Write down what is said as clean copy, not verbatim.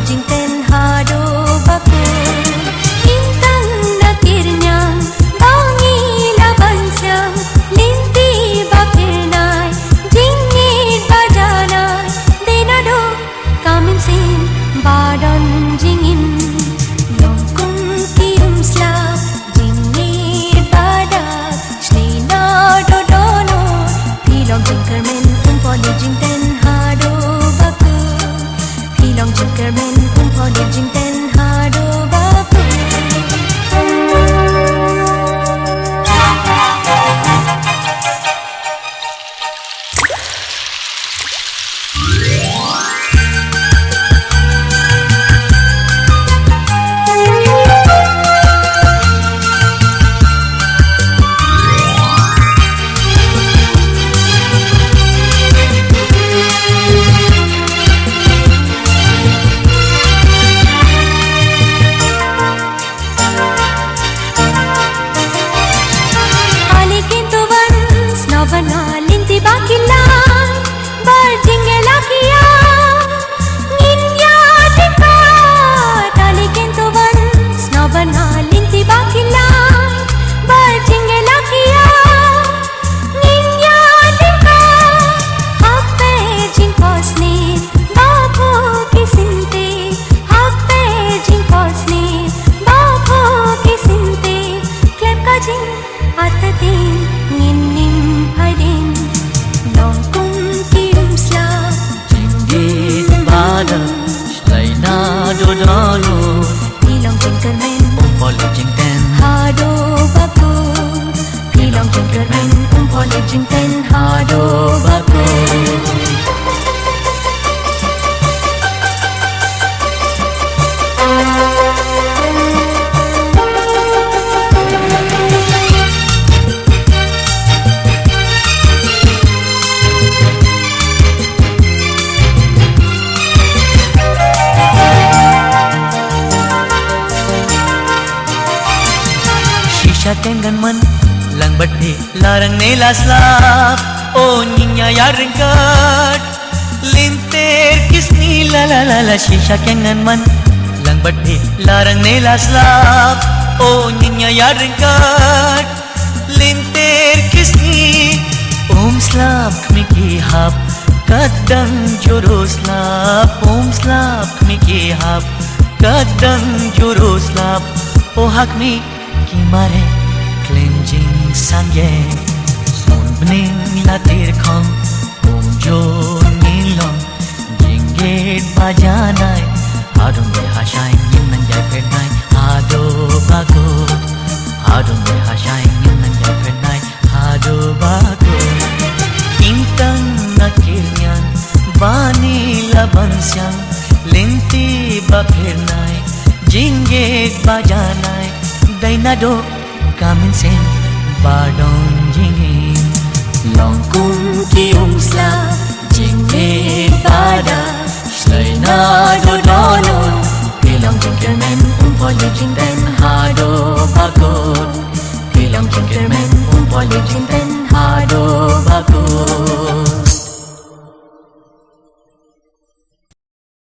jing ten hado baku intang nakirnyang bangi labansyang linti bapirnai jingit bajanai denado kamin sin badan jingin longkung kium slap jingit badak shlina dodono pilong jingkermen umpoli jing ten hado baku pilong jingkermen umpoli jing ten hado baku jing ten hado baku shisha tengan man lang badhe larang nela slap o niña yaringkat linter kisni la la la la shisha kengan man lang badhe larang nela slap o niña yaringkat linter kisni slap miki hap kadang juru slap slap miki hap kadang juru slap o hak mi kimare cleansing sangye son bening latir khong jo nilong jingget bajanai adung de hashai nan jai pernai ado bagut adung de hashai nan jai pernai ado bagut intang nakirnyan bani labansyang lenti bapernai jingget bajanai dainado kamin sen badong jingin longkung kiung slap jingit pada shlaina dodono pilong jingkermen umpoli jing ten